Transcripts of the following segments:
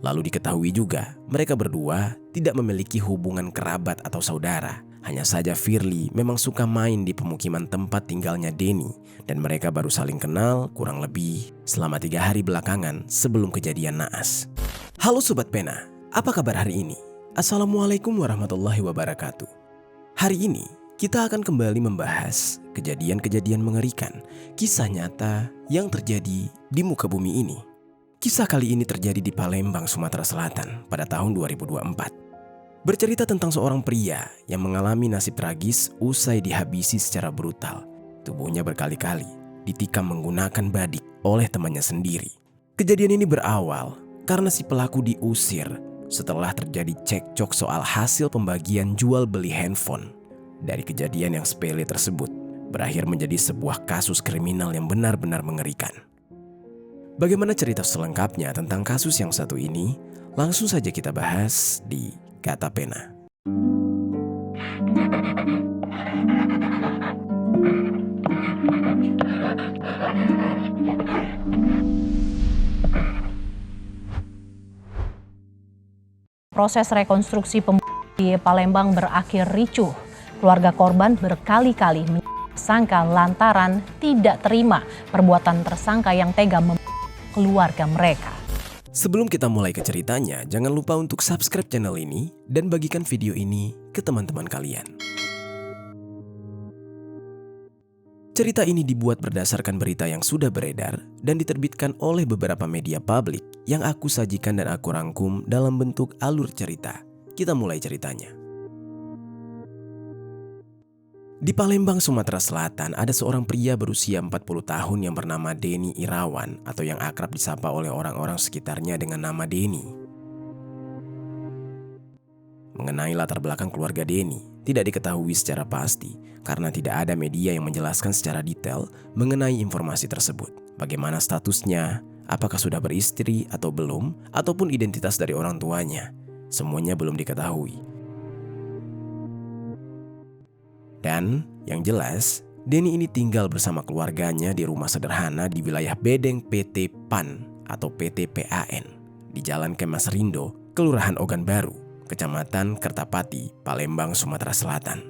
Lalu diketahui juga mereka berdua tidak memiliki hubungan kerabat atau saudara. Hanya saja Firly memang suka main di pemukiman tempat tinggalnya Denny dan mereka baru saling kenal kurang lebih selama 3 hari belakangan sebelum kejadian naas. Halo Sobat Pena, apa kabar hari ini? Assalamualaikum warahmatullahi wabarakatuh. Hari ini kita akan kembali membahas kejadian-kejadian mengerikan, kisah nyata yang terjadi di muka bumi ini. Kisah kali ini terjadi di Palembang, Sumatera Selatan pada tahun 2024. Bercerita tentang seorang pria yang mengalami nasib tragis usai dihabisi secara brutal. Tubuhnya berkali-kali ditikam menggunakan badik oleh temannya sendiri. Kejadian ini berawal karena si pelaku diusir setelah terjadi cekcok soal hasil pembagian jual beli handphone. Dari kejadian yang sepele tersebut berakhir menjadi sebuah kasus kriminal yang benar-benar mengerikan. Bagaimana cerita selengkapnya tentang kasus yang satu ini? Langsung saja kita bahas di Kata Pena. Proses rekonstruksi di Palembang berakhir ricuh. Keluarga korban berkali-kali menyangka lantaran tidak terima perbuatan tersangka yang tega membunuh keluarga mereka. Sebelum kita mulai ke ceritanya, jangan lupa untuk subscribe channel ini dan bagikan video ini ke teman-teman kalian. Cerita ini dibuat berdasarkan berita yang sudah beredar dan diterbitkan oleh beberapa media publik yang aku sajikan dan aku rangkum dalam bentuk alur cerita. Kita mulai ceritanya. Di Palembang, Sumatera Selatan, ada seorang pria berusia 40 tahun yang bernama Denny Irawan atau yang akrab disapa oleh orang-orang sekitarnya dengan nama Denny. Mengenai latar belakang keluarga Denny, tidak diketahui secara pasti karena tidak ada media yang menjelaskan secara detail mengenai informasi tersebut. Bagaimana statusnya, apakah sudah beristri atau belum, ataupun identitas dari orang tuanya, semuanya belum diketahui. Dan yang jelas, Denny ini tinggal bersama keluarganya di rumah sederhana di wilayah Bedeng PT PAN atau PT PAN di Jalan Kemas Rindo, Kelurahan Ogan Baru, Kecamatan Kertapati, Palembang, Sumatera Selatan.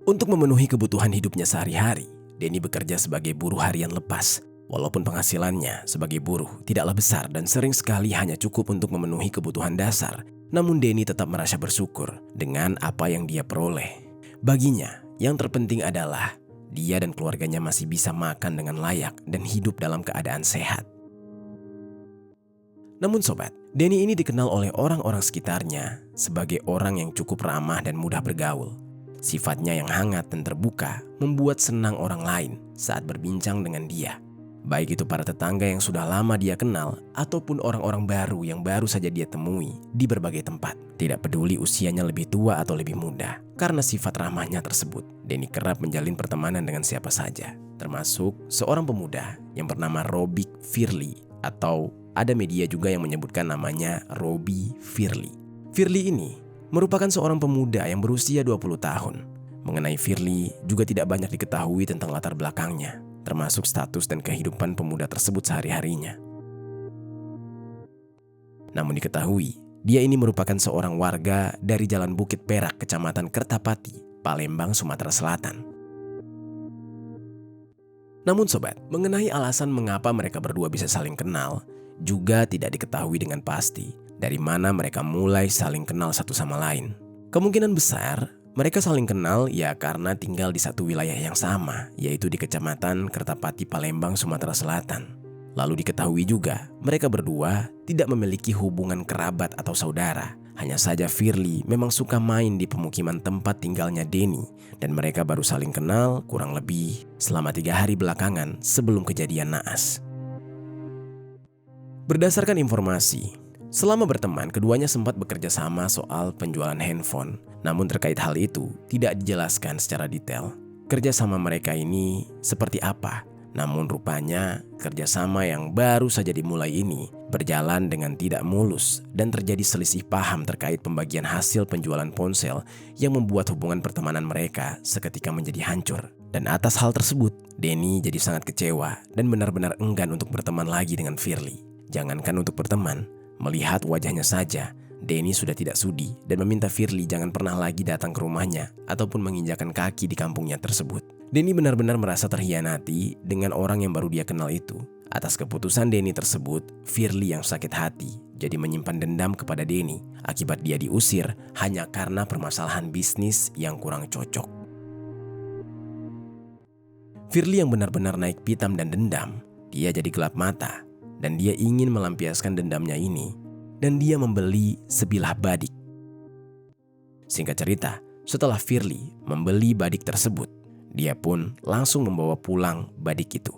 Untuk memenuhi kebutuhan hidupnya sehari-hari, Denny bekerja sebagai buruh harian lepas. Walaupun penghasilannya sebagai buruh tidaklah besar dan sering sekali hanya cukup untuk memenuhi kebutuhan dasar, namun Denny tetap merasa bersyukur dengan apa yang dia peroleh. Baginya, yang terpenting adalah dia dan keluarganya masih bisa makan dengan layak dan hidup dalam keadaan sehat. Namun sobat, Denny ini dikenal oleh orang-orang sekitarnya sebagai orang yang cukup ramah dan mudah bergaul. Sifatnya yang hangat dan terbuka membuat senang orang lain saat berbincang dengan dia. Baik itu para tetangga yang sudah lama dia kenal ataupun orang-orang baru yang baru saja dia temui di berbagai tempat. Tidak peduli usianya lebih tua atau lebih muda. Karena sifat ramahnya tersebut, Denny kerap menjalin pertemanan dengan siapa saja. Termasuk seorang pemuda yang bernama Robi Firly atau ada media juga yang menyebutkan namanya Robi Firly. Firly ini merupakan seorang pemuda yang berusia 20 tahun. Mengenai Firly juga tidak banyak diketahui tentang latar belakangnya, termasuk status dan kehidupan pemuda tersebut sehari-harinya. Namun diketahui, dia ini merupakan seorang warga dari Jalan Bukit Perak, Kecamatan Kertapati, Palembang, Sumatera Selatan. Namun sobat, mengenai alasan mengapa mereka berdua bisa saling kenal, juga tidak diketahui dengan pasti dari mana mereka mulai saling kenal satu sama lain. Kemungkinan besar, mereka saling kenal ya karena tinggal di satu wilayah yang sama, yaitu di Kecamatan Kertapati, Palembang, Sumatera Selatan. Lalu diketahui juga mereka berdua tidak memiliki hubungan kerabat atau saudara. Hanya saja Firly memang suka main di pemukiman tempat tinggalnya Denny dan mereka baru saling kenal kurang lebih selama 3 hari belakangan sebelum kejadian naas. Berdasarkan informasi, selama berteman, keduanya sempat bekerja sama soal penjualan handphone. Namun terkait hal itu, tidak dijelaskan secara detail kerjasama mereka ini seperti apa. Namun rupanya, kerjasama yang baru saja dimulai ini berjalan dengan tidak mulus dan terjadi selisih paham terkait pembagian hasil penjualan ponsel yang membuat hubungan pertemanan mereka seketika menjadi hancur. Dan atas hal tersebut, Denny jadi sangat kecewa dan benar-benar enggan untuk berteman lagi dengan Firly. Jangankan untuk berteman, melihat wajahnya saja, Denny sudah tidak sudi dan meminta Firly jangan pernah lagi datang ke rumahnya ataupun menginjakan kaki di kampungnya tersebut. Denny benar-benar merasa terhianati dengan orang yang baru dia kenal itu. Atas keputusan Denny tersebut, Firly yang sakit hati jadi menyimpan dendam kepada Denny akibat dia diusir hanya karena permasalahan bisnis yang kurang cocok. Firly yang benar-benar naik pitam dan dendam, dia jadi gelap mata dan dia ingin melampiaskan dendamnya ini dan dia membeli sebilah badik. Singkat cerita, setelah Firly membeli badik tersebut, dia pun langsung membawa pulang badik itu.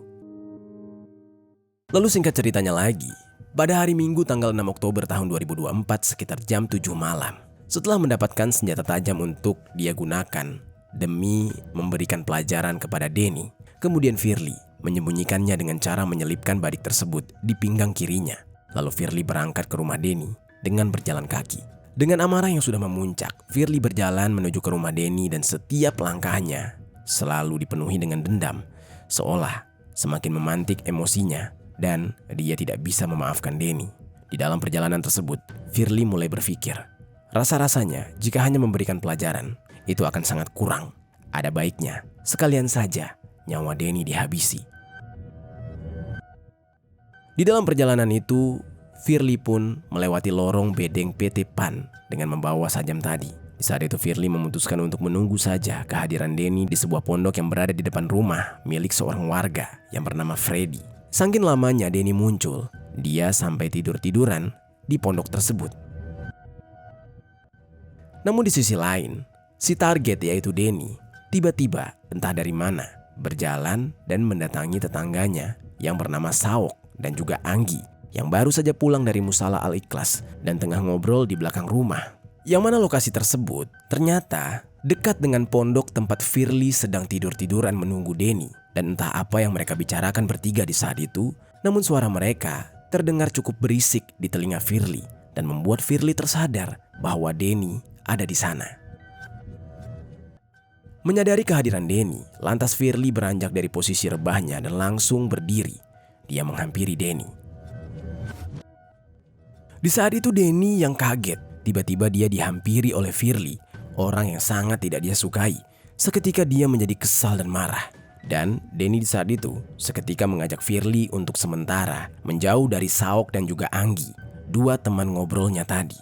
Lalu singkat ceritanya lagi, pada hari Minggu tanggal 6 Oktober tahun 2024 sekitar jam 7 malam, setelah mendapatkan senjata tajam untuk dia gunakan demi memberikan pelajaran kepada Denny, kemudian Firly menyembunyikannya dengan cara menyelipkan badik tersebut di pinggang kirinya. Lalu Firly berangkat ke rumah Denny dengan berjalan kaki. Dengan amarah yang sudah memuncak, Firly berjalan menuju ke rumah Denny dan setiap langkahnya selalu dipenuhi dengan dendam, seolah semakin memantik emosinya dan dia tidak bisa memaafkan Denny. Di dalam perjalanan tersebut, Firly mulai berpikir, rasa-rasanya jika hanya memberikan pelajaran, itu akan sangat kurang. Ada baiknya, sekalian saja nyawa Denny dihabisi. Di dalam perjalanan itu, Firly pun melewati lorong bedeng PT PAN dengan membawa sajam tadi. Di saat itu Firly memutuskan untuk menunggu saja kehadiran Denny di sebuah pondok yang berada di depan rumah milik seorang warga yang bernama Freddy. Saking lamanya Denny muncul, dia sampai tidur-tiduran di pondok tersebut. Namun di sisi lain, si target yaitu Denny tiba-tiba entah dari mana berjalan dan mendatangi tetangganya yang bernama Saok dan juga Anggi yang baru saja pulang dari Musala Al-Ikhlas dan tengah ngobrol di belakang rumah. Yang mana lokasi tersebut ternyata dekat dengan pondok tempat Firly sedang tidur-tiduran menunggu Denny. Dan entah apa yang mereka bicarakan bertiga di saat itu, namun suara mereka terdengar cukup berisik di telinga Firly dan membuat Firly tersadar bahwa Denny ada di sana. Menyadari kehadiran Denny, lantas Firly beranjak dari posisi rebahnya dan langsung berdiri. Dia menghampiri Denny. Di saat itu Denny yang kaget. Tiba-tiba dia dihampiri oleh Firly, orang yang sangat tidak dia sukai. Seketika dia menjadi kesal dan marah. Dan Denny di saat itu seketika mengajak Firly untuk sementara menjauh dari Saok dan juga Anggi, dua teman ngobrolnya tadi.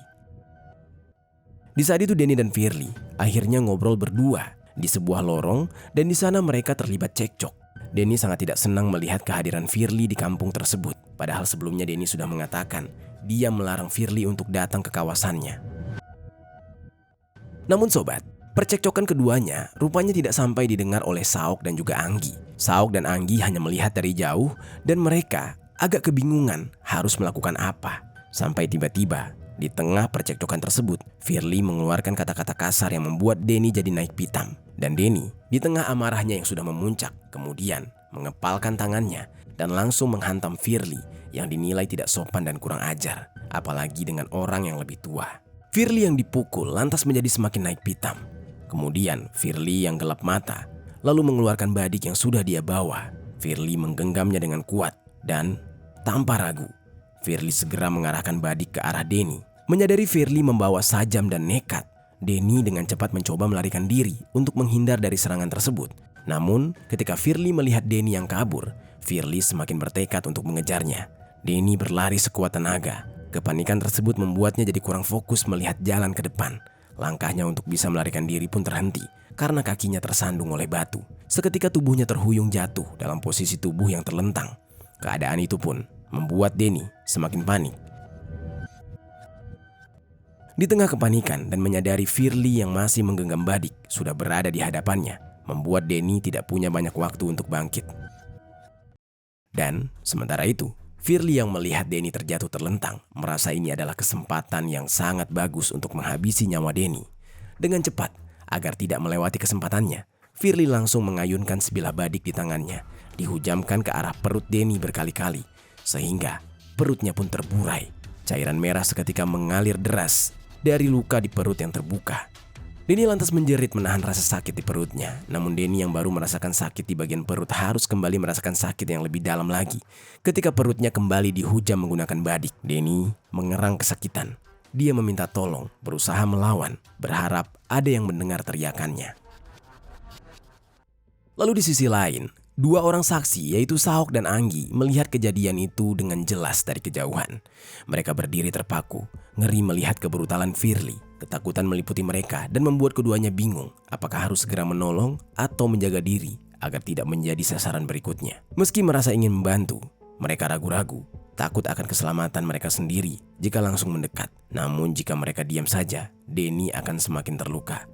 Di saat itu Denny dan Firly akhirnya ngobrol berdua di sebuah lorong dan di sana mereka terlibat cekcok. Denny sangat tidak senang melihat kehadiran Firly di kampung tersebut. Padahal sebelumnya Denny sudah mengatakan dia melarang Firly untuk datang ke kawasannya. Namun sobat, percekcokan keduanya rupanya tidak sampai didengar oleh Saok dan juga Anggi. Saok dan Anggi hanya melihat dari jauh dan mereka agak kebingungan harus melakukan apa. Sampai tiba-tiba di tengah percekcokan tersebut, Firly mengeluarkan kata-kata kasar yang membuat Denny jadi naik pitam. Dan Denny di tengah amarahnya yang sudah memuncak, kemudian mengepalkan tangannya dan langsung menghantam Firly yang dinilai tidak sopan dan kurang ajar, apalagi dengan orang yang lebih tua. Firly yang dipukul lantas menjadi semakin naik pitam. Kemudian Firly yang gelap mata lalu mengeluarkan badik yang sudah dia bawa. Firly menggenggamnya dengan kuat dan tanpa ragu, Firly segera mengarahkan badik ke arah Denny. Menyadari Firly membawa sajam dan nekat, Denny dengan cepat mencoba melarikan diri untuk menghindar dari serangan tersebut. Namun ketika Firly melihat Denny yang kabur, Firly semakin bertekad untuk mengejarnya. Denny berlari sekuat tenaga. Kepanikan tersebut membuatnya jadi kurang fokus melihat jalan ke depan. Langkahnya untuk bisa melarikan diri pun terhenti karena kakinya tersandung oleh batu. Seketika tubuhnya terhuyung jatuh dalam posisi tubuh yang terlentang. Keadaan itu pun membuat Denny semakin panik. Di tengah kepanikan dan menyadari Firly yang masih menggenggam badik sudah berada di hadapannya, membuat Denny tidak punya banyak waktu untuk bangkit. Dan sementara itu, Firly yang melihat Denny terjatuh terlentang merasa ini adalah kesempatan yang sangat bagus untuk menghabisi nyawa Denny. Dengan cepat, agar tidak melewati kesempatannya, Firly langsung mengayunkan sebilah badik di tangannya, dihujamkan ke arah perut Denny berkali-kali, sehingga perutnya pun terburai. Cairan merah seketika mengalir deras dari luka di perut yang terbuka. Denny lantas menjerit menahan rasa sakit di perutnya. Namun Denny yang baru merasakan sakit di bagian perut harus kembali merasakan sakit yang lebih dalam lagi ketika perutnya kembali dihujam menggunakan badik. Denny mengerang kesakitan. Dia meminta tolong, berusaha melawan, berharap ada yang mendengar teriakannya. Lalu di sisi lain, dua orang saksi yaitu Sahok dan Anggi melihat kejadian itu dengan jelas dari kejauhan. Mereka berdiri terpaku, ngeri melihat kebrutalan Firly. Ketakutan meliputi mereka dan membuat keduanya bingung apakah harus segera menolong atau menjaga diri agar tidak menjadi sasaran berikutnya. Meski merasa ingin membantu, mereka ragu-ragu, takut akan keselamatan mereka sendiri jika langsung mendekat. Namun jika mereka diam saja, Denny akan semakin terluka.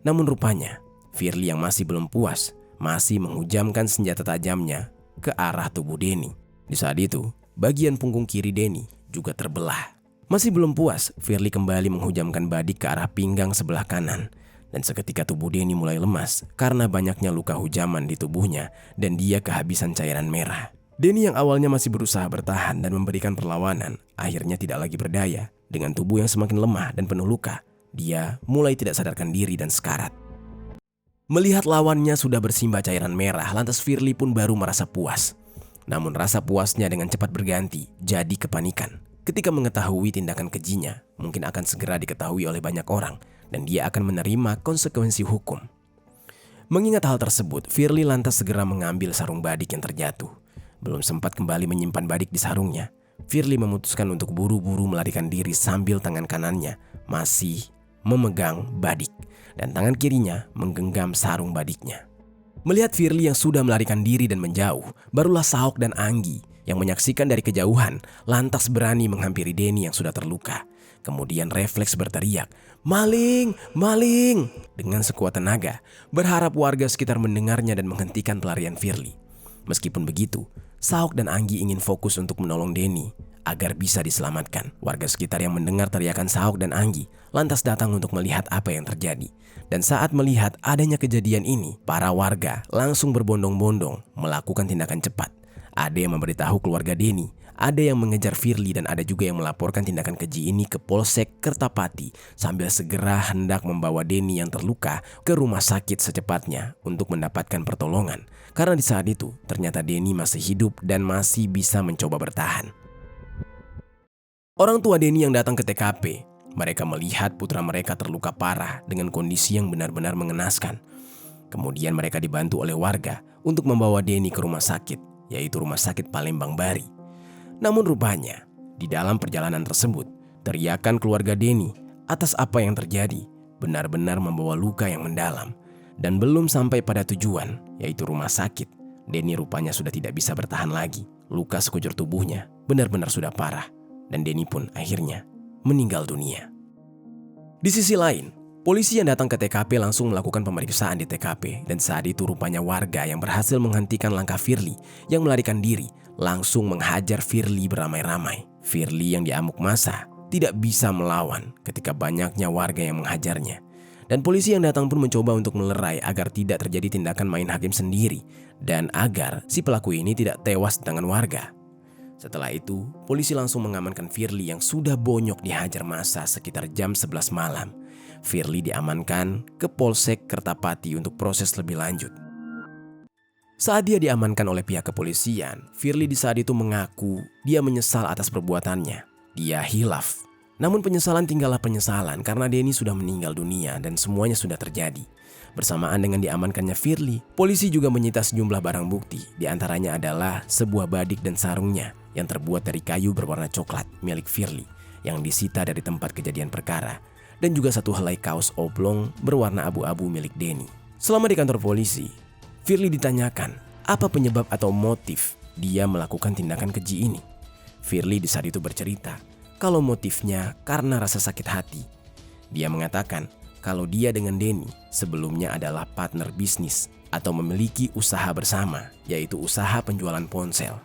Namun rupanya, Firly yang masih belum puas masih menghujamkan senjata tajamnya ke arah tubuh Denny. Di saat itu, bagian punggung kiri Denny juga terbelah. Masih belum puas, Firly kembali menghujamkan badik ke arah pinggang sebelah kanan. Dan seketika tubuh Denny mulai lemas karena banyaknya luka hujaman di tubuhnya dan dia kehabisan cairan merah. Denny yang awalnya masih berusaha bertahan dan memberikan perlawanan, akhirnya tidak lagi berdaya. Dengan tubuh yang semakin lemah dan penuh luka, dia mulai tidak sadarkan diri dan sekarat. Melihat lawannya sudah bersimbah cairan merah, lantas Firly pun baru merasa puas. Namun rasa puasnya dengan cepat berganti jadi kepanikan. Ketika mengetahui tindakan kejinya mungkin akan segera diketahui oleh banyak orang dan dia akan menerima konsekuensi hukum. Mengingat hal tersebut, Firly lantas segera mengambil sarung badik yang terjatuh. Belum sempat kembali menyimpan badik di sarungnya, Firly memutuskan untuk buru-buru melarikan diri sambil tangan kanannya masih memegang badik dan tangan kirinya menggenggam sarung badiknya. Melihat Firly yang sudah melarikan diri dan menjauh, barulah Sahok dan Anggi yang menyaksikan dari kejauhan lantas berani menghampiri Denny yang sudah terluka. Kemudian refleks berteriak, "Maling! Maling!" dengan sekuat tenaga, berharap warga sekitar mendengarnya dan menghentikan pelarian Firly. Meskipun begitu, Sahok dan Anggi ingin fokus untuk menolong Denny agar bisa diselamatkan. Warga sekitar yang mendengar teriakan Sahok dan Anggi lantas datang untuk melihat apa yang terjadi. Dan saat melihat adanya kejadian ini, para warga langsung berbondong-bondong melakukan tindakan cepat. Ada yang memberitahu keluarga Denny, ada yang mengejar Firly dan ada juga yang melaporkan tindakan keji ini ke Polsek Kertapati sambil segera hendak membawa Denny yang terluka ke rumah sakit secepatnya untuk mendapatkan pertolongan. Karena di saat itu ternyata Denny masih hidup dan masih bisa mencoba bertahan. Orang tua Denny yang datang ke TKP, mereka melihat putra mereka terluka parah dengan kondisi yang benar-benar mengenaskan. Kemudian mereka dibantu oleh warga untuk membawa Denny ke rumah sakit, yaitu Rumah Sakit Palembang Bari. Namun rupanya, di dalam perjalanan tersebut, teriakan keluarga Denny atas apa yang terjadi benar-benar membawa luka yang mendalam. Dan belum sampai pada tujuan, yaitu rumah sakit, Denny rupanya sudah tidak bisa bertahan lagi. Luka sekujur tubuhnya benar-benar sudah parah, dan Denny pun akhirnya meninggal dunia. Di sisi lain, polisi yang datang ke TKP langsung melakukan pemeriksaan di TKP dan saat itu rupanya warga yang berhasil menghentikan langkah Firly yang melarikan diri langsung menghajar Firly beramai-ramai. Firly yang diamuk massa tidak bisa melawan ketika banyaknya warga yang menghajarnya. Dan polisi yang datang pun mencoba untuk melerai agar tidak terjadi tindakan main hakim sendiri dan agar si pelaku ini tidak tewas di tangan warga. Setelah itu, polisi langsung mengamankan Firly yang sudah bonyok dihajar massa sekitar jam 11 malam. Firly diamankan ke Polsek Kertapati untuk proses lebih lanjut. Saat dia diamankan oleh pihak kepolisian, Firly di saat itu mengaku dia menyesal atas perbuatannya. Dia hilaf. Namun penyesalan tinggallah penyesalan karena Denny sudah meninggal dunia dan semuanya sudah terjadi. Bersamaan dengan diamankannya Firly, polisi juga menyita sejumlah barang bukti. Di antaranya adalah sebuah badik dan sarungnya yang terbuat dari kayu berwarna coklat milik Firly yang disita dari tempat kejadian perkara. Dan juga satu helai kaos oblong berwarna abu-abu milik Denny. Selama di kantor polisi, Firly ditanyakan apa penyebab atau motif dia melakukan tindakan keji ini. Firly di saat itu bercerita kalau motifnya karena rasa sakit hati. Dia mengatakan kalau dia dengan Denny sebelumnya adalah partner bisnis atau memiliki usaha bersama, yaitu usaha penjualan ponsel.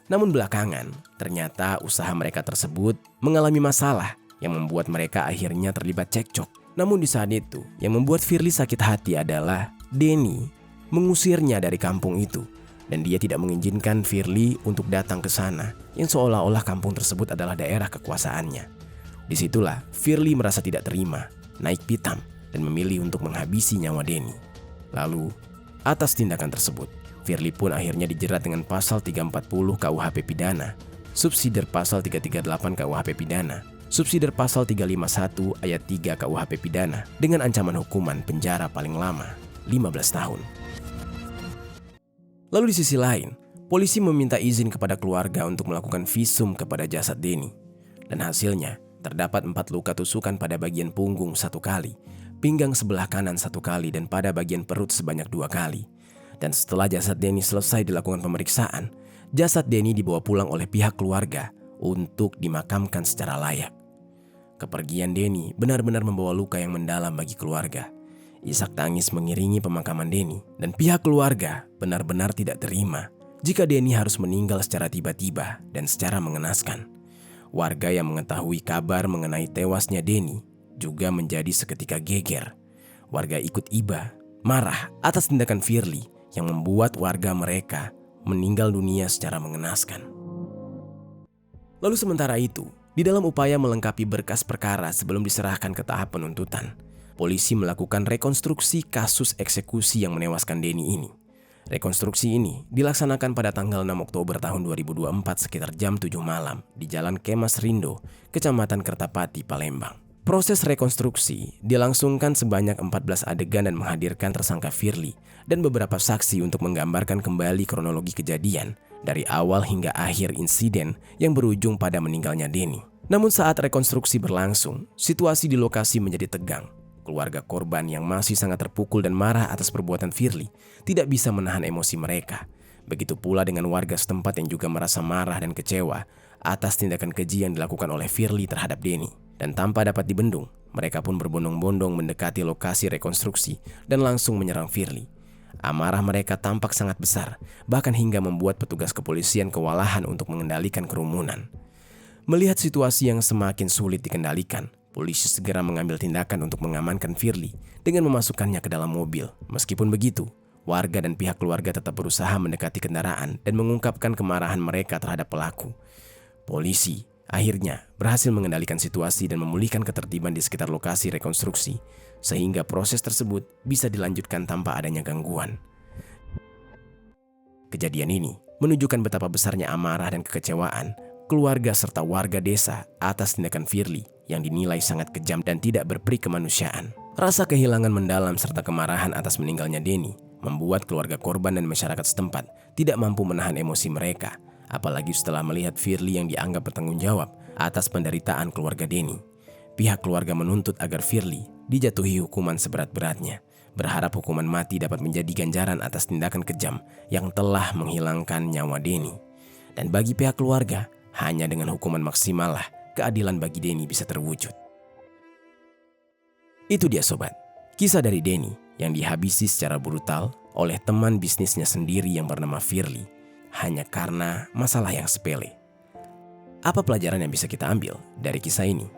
Namun belakangan ternyata usaha mereka tersebut mengalami masalah yang membuat mereka akhirnya terlibat cekcok. Namun di saat itu, yang membuat Firly sakit hati adalah Denny mengusirnya dari kampung itu dan dia tidak mengizinkan Firly untuk datang ke sana yang seolah-olah kampung tersebut adalah daerah kekuasaannya. Disitulah Firly merasa tidak terima, naik pitam dan memilih untuk menghabisi nyawa Denny. Lalu, atas tindakan tersebut, Firly pun akhirnya dijerat dengan pasal 340 KUHP Pidana, subsidiar pasal 338 KUHP Pidana, subsidiar pasal 351 ayat 3 KUHP Pidana dengan ancaman hukuman penjara paling lama 15 tahun. Lalu di sisi lain, polisi meminta izin kepada keluarga untuk melakukan visum kepada jasad Denny. Dan hasilnya, terdapat 4 luka tusukan pada bagian punggung 1 kali, pinggang sebelah kanan 1 kali, dan pada bagian perut sebanyak 2 kali. Dan setelah jasad Denny selesai dilakukan pemeriksaan, jasad Denny dibawa pulang oleh pihak keluarga untuk dimakamkan secara layak. Kepergian Denny benar-benar membawa luka yang mendalam bagi keluarga. Isak tangis mengiringi pemakaman Denny, dan pihak keluarga benar-benar tidak terima jika Denny harus meninggal secara tiba-tiba dan secara mengenaskan. Warga yang mengetahui kabar mengenai tewasnya Denny juga menjadi seketika geger. Warga ikut iba, marah atas tindakan Firly yang membuat warga mereka meninggal dunia secara mengenaskan. Lalu sementara itu, di dalam upaya melengkapi berkas perkara sebelum diserahkan ke tahap penuntutan, polisi melakukan rekonstruksi kasus eksekusi yang menewaskan Denny ini. Rekonstruksi ini dilaksanakan pada tanggal 6 Oktober tahun 2024 sekitar jam 7 malam di Jalan Kemas Rindo, Kecamatan Kertapati, Palembang. Proses rekonstruksi dilangsungkan sebanyak 14 adegan dan menghadirkan tersangka Firly dan beberapa saksi untuk menggambarkan kembali kronologi kejadian dari awal hingga akhir insiden yang berujung pada meninggalnya Denny. Namun saat rekonstruksi berlangsung, situasi di lokasi menjadi tegang. Keluarga korban yang masih sangat terpukul dan marah atas perbuatan Firly tidak bisa menahan emosi mereka. Begitu pula dengan warga setempat yang juga merasa marah dan kecewa atas tindakan keji yang dilakukan oleh Firly terhadap Denny. Dan tanpa dapat dibendung, mereka pun berbondong-bondong mendekati lokasi rekonstruksi dan langsung menyerang Firly. Amarah mereka tampak sangat besar, bahkan hingga membuat petugas kepolisian kewalahan untuk mengendalikan kerumunan. Melihat situasi yang semakin sulit dikendalikan, polisi segera mengambil tindakan untuk mengamankan Firly dengan memasukkannya ke dalam mobil. Meskipun begitu, warga dan pihak keluarga tetap berusaha mendekati kendaraan dan mengungkapkan kemarahan mereka terhadap pelaku. Polisi akhirnya berhasil mengendalikan situasi dan memulihkan ketertiban di sekitar lokasi rekonstruksi, sehingga proses tersebut bisa dilanjutkan tanpa adanya gangguan. Kejadian ini menunjukkan betapa besarnya amarah dan kekecewaan keluarga serta warga desa atas tindakan Firly yang dinilai sangat kejam dan tidak berperi kemanusiaan. Rasa kehilangan mendalam serta kemarahan atas meninggalnya Denny membuat keluarga korban dan masyarakat setempat tidak mampu menahan emosi mereka, apalagi setelah melihat Firly yang dianggap bertanggung jawab atas penderitaan keluarga Denny. Pihak keluarga menuntut agar Firly dijatuhi hukuman seberat-beratnya, berharap hukuman mati dapat menjadi ganjaran atas tindakan kejam yang telah menghilangkan nyawa Denny. Dan bagi pihak keluarga, hanya dengan hukuman maksimal lah keadilan bagi Denny bisa terwujud. Itu dia sobat, kisah dari Denny yang dihabisi secara brutal oleh teman bisnisnya sendiri yang bernama Firly hanya karena masalah yang sepele. Apa pelajaran yang bisa kita ambil dari kisah ini?